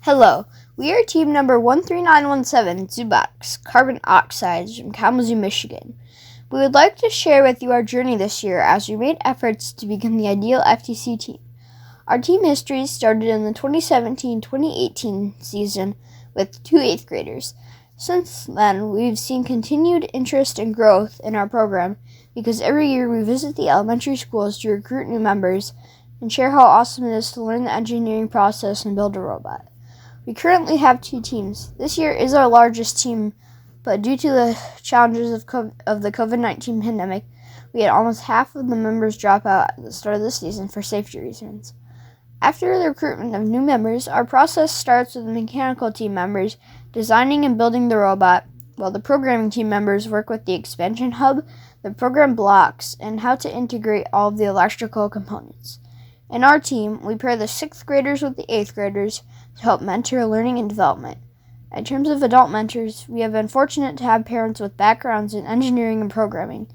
Hello, we are team number 13917, Zubaks, Carbon Oxides from Kalamazoo, Michigan. We would like to share with you our journey this year as we made efforts to become the ideal FTC team. Our team history started in the 2017-2018 season with two 8th graders. Since then, we've seen continued interest and growth in our program because every year we visit the elementary schools to recruit new members and share how awesome it is to learn the engineering process and build a robot. We currently have two teams. This year is our largest team, but due to the challenges of the COVID-19 pandemic, we had almost half of the members drop out at the start of the season for safety reasons. After the recruitment of new members, our process starts with the mechanical team members designing and building the robot, while the programming team members work with the expansion hub, the program blocks, and how to integrate all of the electrical components. In our team, we pair the 6th graders with the 8th graders to help mentor learning and development. In terms of adult mentors, we have been fortunate to have parents with backgrounds in engineering and programming.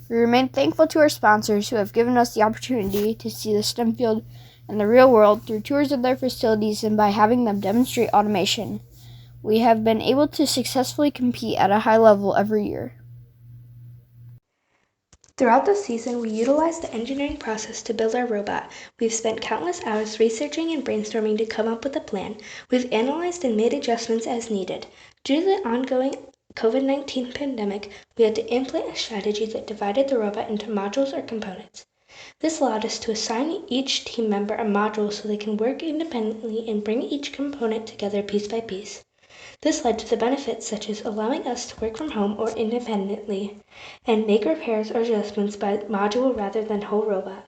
We remain thankful to our sponsors who have given us the opportunity to see the STEM field in the real world through tours of their facilities and by having them demonstrate automation. We have been able to successfully compete at a high level every year. Throughout the season, we utilized the engineering process to build our robot. We've spent countless hours researching and brainstorming to come up with a plan. We've analyzed and made adjustments as needed. Due to the ongoing COVID-19 pandemic, we had to implement a strategy that divided the robot into modules or components. This allowed us to assign each team member a module so they can work independently and bring each component together piece by piece. This led to the benefits such as allowing us to work from home or independently and make repairs or adjustments by module rather than whole robot.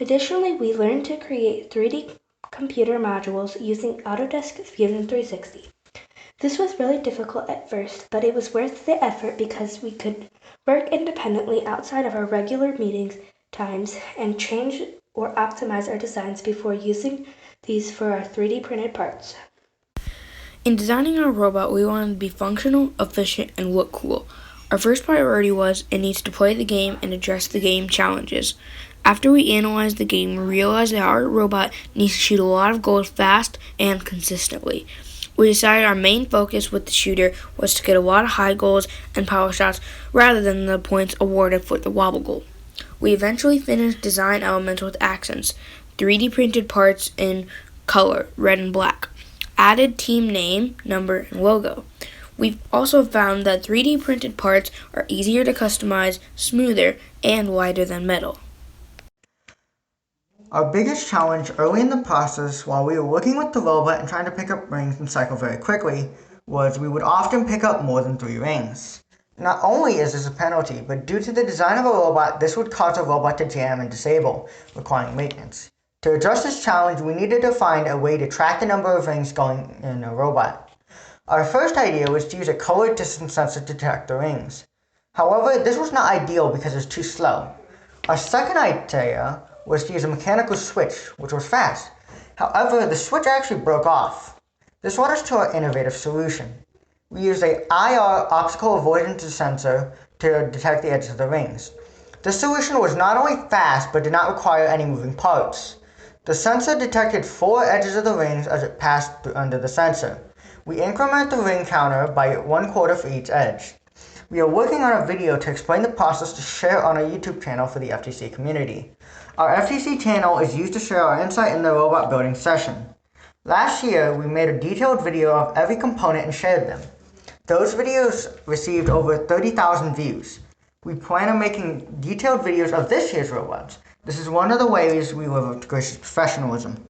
Additionally, we learned to create 3D computer modules using Autodesk Fusion 360. This was really difficult at first, but it was worth the effort because we could work independently outside of our regular meetings times and change or optimize our designs before using these for our 3D printed parts. In designing our robot, we wanted to be functional, efficient, and look cool. Our first priority was it needs to play the game and address the game challenges. After we analyzed the game, we realized that our robot needs to shoot a lot of goals fast and consistently. We decided our main focus with the shooter was to get a lot of high goals and power shots rather than the points awarded for the wobble goal. We eventually finished design elements with accents, 3D printed parts in color, red and black. Added team name, number, and logo. We've also found that 3D printed parts are easier to customize, smoother, and lighter than metal. Our biggest challenge early in the process while we were working with the robot and trying to pick up rings and cycle very quickly was we would often pick up more than 3 rings. Not only is this a penalty, but due to the design of a robot, this would cause a robot to jam and disable, requiring maintenance. To address this challenge, we needed to find a way to track the number of rings going in a robot. Our first idea was to use a color distance sensor to detect the rings. However, this was not ideal because it was too slow. Our second idea was to use a mechanical switch, which was fast. However, the switch actually broke off. This led us to our innovative solution. We used an IR optical avoidance sensor to detect the edges of the rings. This solution was not only fast, but did not require any moving parts. The sensor detected 4 edges of the rings as it passed under the sensor. We increment the ring counter by 1/4 for each edge. We are working on a video to explain the process to share on our YouTube channel for the FTC community. Our FTC channel is used to share our insight in the robot building session. Last year, we made a detailed video of every component and shared them. Those videos received over 30,000 views. We plan on making detailed videos of this year's robots. This is one of the ways we live with gracious professionalism.